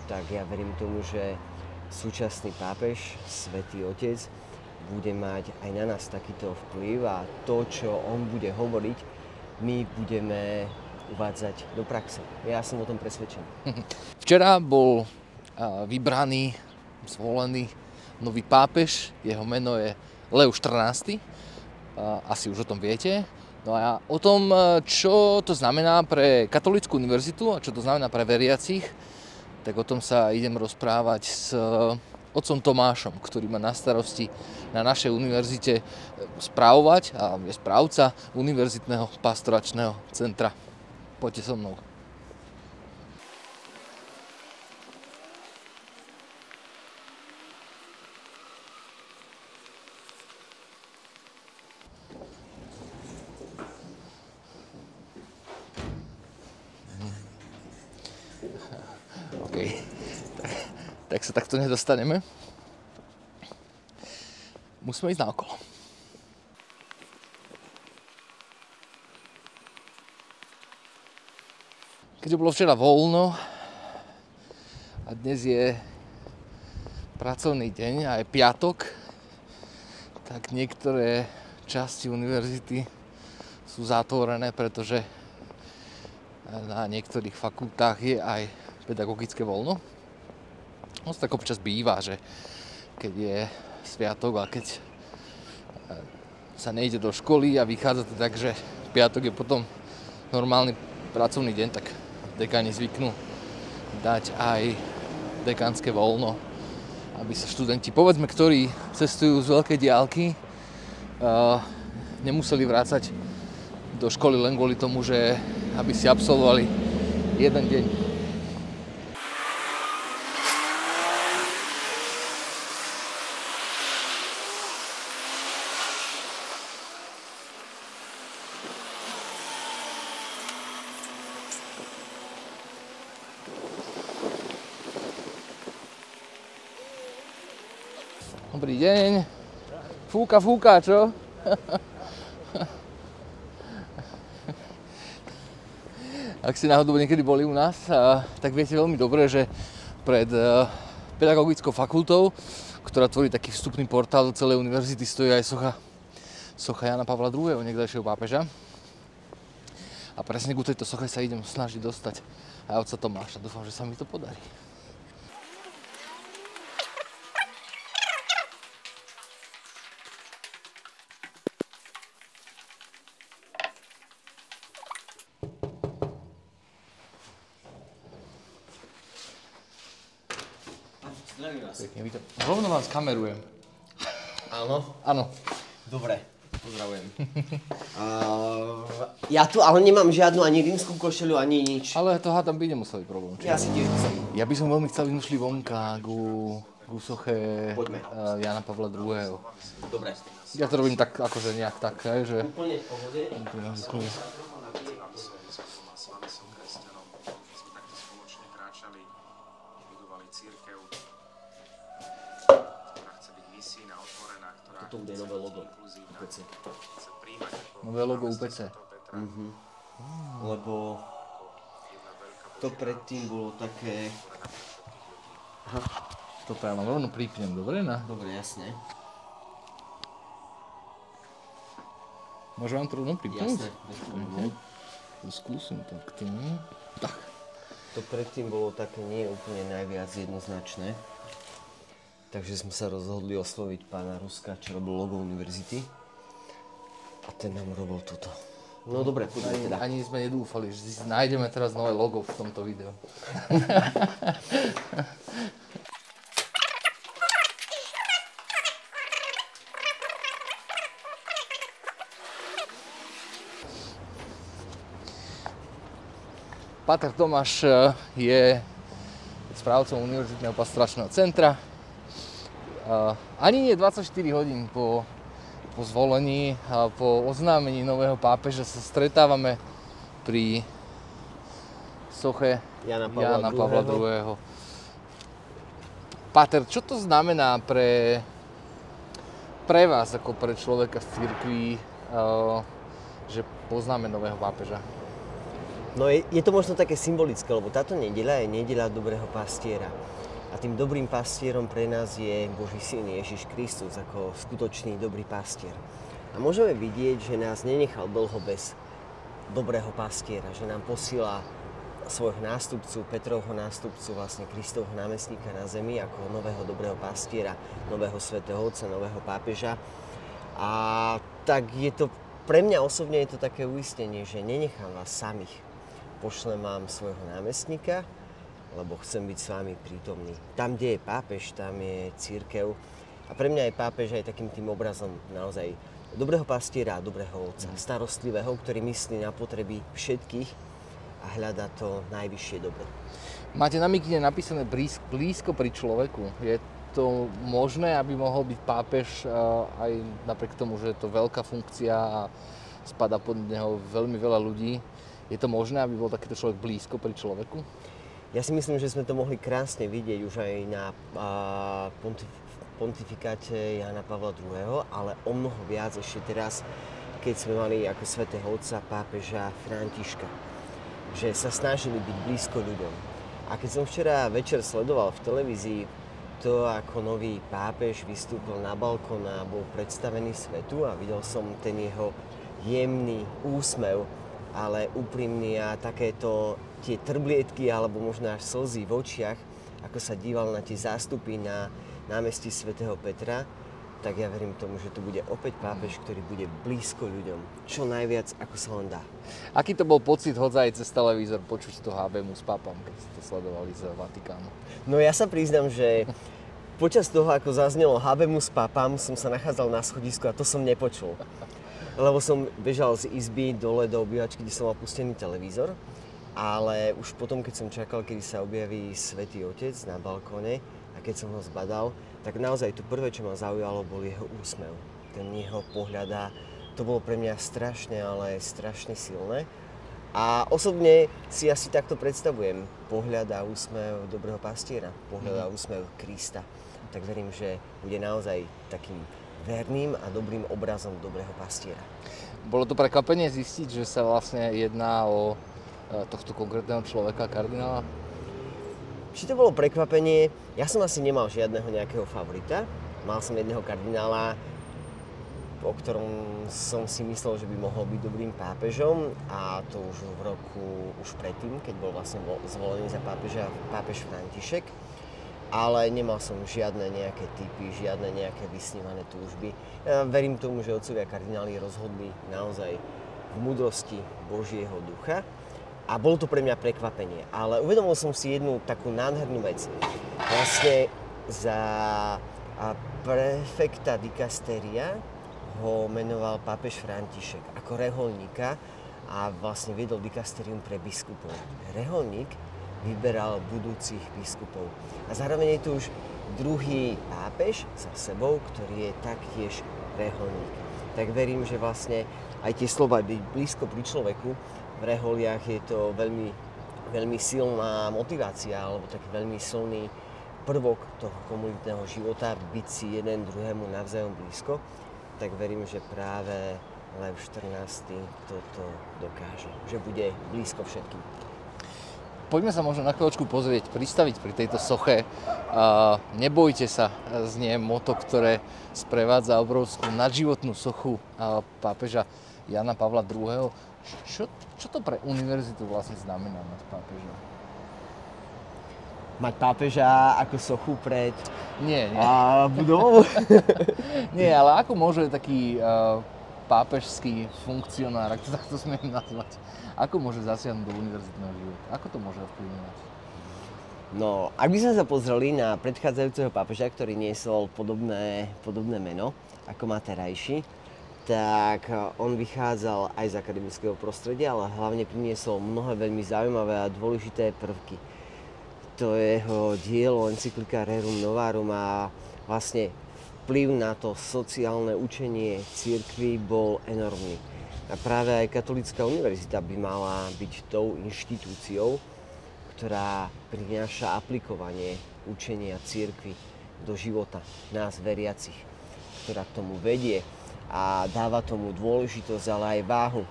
tak ja verím tomu, že súčasný pápež, Svätý Otec, bude mať aj na nás takýto vplyv a to, čo on bude hovoriť, my budeme uvádzať do praxe. Ja som o tom presvedčený. Včera bol vybraný, zvolený nový pápež, jeho meno je Leo XIV, asi už o tom viete. No a o tom, čo to znamená pre Katolícku univerzitu a čo to znamená pre veriacich, tak o tom sa idem rozprávať s otcom Tomášom, ktorý má na starosti na našej univerzite správovať a je správca Univerzitného pastoračného centra. Poďte so mnou. OK. Tak sa takto nedostaneme. Musíme ísť naokolo. Keďže bolo včera voľno a dnes je pracovný deň a je piatok, tak niektoré časti univerzity sú zatvorené, pretože na niektorých fakultách je aj pedagogické voľno. No tak občas býva, že keď je sviatok a keď sa nejde do školy a vychádza to tak, že piatok je potom normálny pracovný deň, tak dekáni zvyknú dať aj dekánske voľno, aby sa študenti, povedzme, ktorí cestujú z veľkej diaľky, nemuseli vrácať do školy len kvôli tomu, že aby si absolvovali jeden deň. Dobrý deň. Fúka, čo? Ak ste náhodou niekedy boli u nás, tak viete veľmi dobre, že pred pedagogickou fakultou, ktorá tvorí taký vstupný portál do celej univerzity, stojí aj socha Jana Pavla II., niekdajšieho pápeža. A presne ku tejto soche sa idem snažiť dostať aj otca Tomáša. Dúfam, že sa mi to podarí. Zdravím vás. Pekne, vítam. Rovno vás kamerujem. Áno? Áno. Dobre, pozdravujem. Ja tu ale nemám žiadnu ani rímskú košeľu, ani nič. Ale to hádam by nemusel byť problém. Ja si tiež chcem. Ja by som veľmi chcel vyšli vonka ku soche Poďme. Jana Pavla II. Dobre. Ja to robím tak, akože nejak tak, že... Úplne v pohode. Toto bude nové logo UPC. Nové logo UPC. Lebo to predtým bolo také... Toto ja vám rovno pripnem, dobre? Dobre, jasne. Môžem vám to rovno pripnúť? Jasne, bez problémov. Skúsim takto. Tak. To predtým bolo také nie úplne najviac jednoznačné. Takže sme sa rozhodli osloviť pána Ruska, čo robil logo univerzity. A ten nám robil toto. No dobre, poďme teda. Ani sme nedúfali, že si nájdeme teraz nové logo v tomto videu. Páter Tomáš je správcom Univerzitného pastoračného centra. Ani nie 24 hodín po zvolení a po oznámení nového pápeža sa stretávame pri soche Jana Pavla II. Páter, čo to znamená pre vás, ako pre človeka v cirkvi, že poznáme nového pápeža? No je to možno také symbolické, lebo táto nedeľa je nedeľa dobrého pastiera. A tým dobrým pastierom pre nás je Boží syn Ježiš Kristus ako skutočný dobrý pastier. A môžeme vidieť, že nás nenechal dlho bez dobrého pastiera, že nám posíla svojho nástupcu, Petrovho nástupcu, vlastne Kristovho námestníka na zemi ako nového dobrého pastiera, nového svätého otca, nového pápeža. A tak je to, pre mňa osobne je to také uistenie, že nenechám vás samých. Pošlem vám svojho námestníka, lebo chcem byť s vami prítomný. Tam, kde je pápež, tam je cirkev. A pre mňa je pápež aj takým tým obrazom naozaj dobrého pastiera a dobrého otca, starostlivého, ktorý myslí na potreby všetkých a hľadá to najvyššie dobro. Máte na mikine napísané blízko pri človeku. Je to možné, aby mohol byť pápež aj napriek tomu, že je to veľká funkcia a spadá pod neho veľmi veľa ľudí? Je to možné, aby bol takýto človek blízko pri človeku? Ja si myslím, že sme to mohli krásne vidieť už aj na pontifikáte Jána Pavla II., ale o mnoho viac ešte teraz, keď sme mali ako svätého otca pápeža Františka, že sa snažili byť blízko ľuďom. A keď som včera večer sledoval v televízii to, ako nový pápež vystúpil na balkón a bol predstavený svetu a videl som ten jeho jemný úsmev, ale úprimný a takéto tie trblietky alebo možno až slzy v očiach, ako sa díval na tie zástupy na námestí svätého Petra, tak ja verím tomu, že to bude opäť pápež, ktorý bude blízko ľuďom, čo najviac, ako sa len dá. Aký to bol pocit hodzaj cez televízor počuť to Habemus Papam, keď ste to sledovali z Vatikánu? No ja sa priznám, že počas toho, ako zaznelo Habemus Papam, som sa nachádzal na schodisku a to som nepočul. Lebo som bežal z izby dole do obývačky, kde som mal pustený televízor. Ale už potom, keď som čakal, kedy sa objaví Svätý Otec na balkóne a keď som ho zbadal, tak naozaj to prvé, čo ma zaujalo, bol jeho úsmev. Ten jeho pohľad a to bolo pre mňa strašne, ale strašne silné. A osobne si asi takto predstavujem pohľad a úsmev dobrého pastiera, pohľad a úsmev Krista. Tak verím, že bude naozaj takým verným a dobrým obrazom dobrého pastiera. Bolo to prekvapenie zistiť, že sa vlastne jedná o tohto konkrétneho človeka, kardinála? Či to bolo prekvapenie? Ja som asi nemal žiadneho nejakého favorita. Mal som jedného kardinála, o ktorom som si myslel, že by mohol byť dobrým pápežom a to už v roku, už predtým, keď bol vlastne zvolený za pápeža pápež František. Ale nemal som žiadne nejaké typy, žiadne nejaké vysnívané túžby. Ja verím tomu, že otcovia kardináli rozhodli naozaj v múdrosti Božieho ducha. A bolo to pre mňa prekvapenie. Ale uvedomil som si jednu takú nádhernú vec. Vlastne za prefekta dikasteria ho menoval pápež František ako reholníka a vlastne viedol dikasterium pre biskupov. Reholník vyberal budúcich biskupov. A zároveň je tu už druhý pápež za sebou, ktorý je taktiež reholník. Tak verím, že vlastne aj tie slova byť blízko pri človeku, v reholiach je to veľmi, veľmi silná motivácia alebo taký veľmi silný prvok toho komunitného života, byť si jeden druhému navzájom blízko. Tak verím, že práve Lev 14. toto dokáže, že bude blízko všetkým. Poďme sa možno na chvíľočku pozrieť, pristaviť pri tejto soche. Nebojte sa, znie moto, ktoré sprevádza obrovskú nadživotnú sochu pápeža Jána Pavla II. Čo to pre univerzitu vlastne znamená mať pápeža? Mať pápeža ako sochu pred nie. budovou? Nie, ale ako môže taký pápežský funkcionár, ak to takto smiem nazvať, ako môže zasiahnuť do univerzitného života? Ako to môže ovplyvňovať? No, ak by sme sa pozreli na predchádzajúceho pápeža, ktorý niesol podobné meno ako má terajší, tak on vychádzal aj z akademického prostredia, ale hlavne priniesol mnohé veľmi zaujímavé a dôležité prvky. To jeho dielo, encyklika Rerum Novarum a vlastne vplyv na to sociálne učenie cirkvi bol enormný. A práve aj Katolícka univerzita by mala byť tou inštitúciou, ktorá prináša aplikovanie učenia cirkvi do života nás veriacich, ktorá k tomu vedie a dáva tomu dôležitosť, ale aj váhu.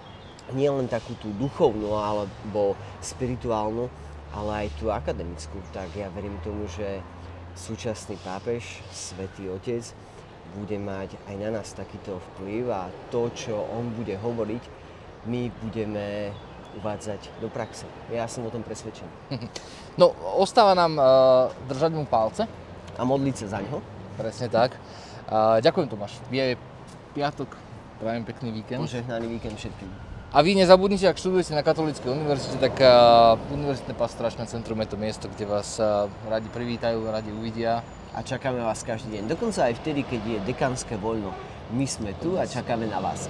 nielen takú tú duchovnú alebo spirituálnu, ale aj tú akademickú, tak ja verím tomu, že súčasný pápež, Svätý Otec, bude mať aj na nás takýto vplyv a to, čo on bude hovoriť, my budeme uvádzať do praxe. Ja som o tom presvedčený. No, ostáva nám držať mu palce. A modliť sa za ňo. Presne tak. Ďakujem, Tomáš. Je piatok, prajem pekný víkend. Požehnaný víkend všetkým. A vy nezabudnite, ak študujete na Katolíckej univerzite, tak Univerzitné pastoračné centrum je to miesto, kde vás radi privítajú, radi uvidia. A čakáme vás každý deň. Dokonca aj vtedy, keď je dekánske voľno. My sme tu a čakáme na vás.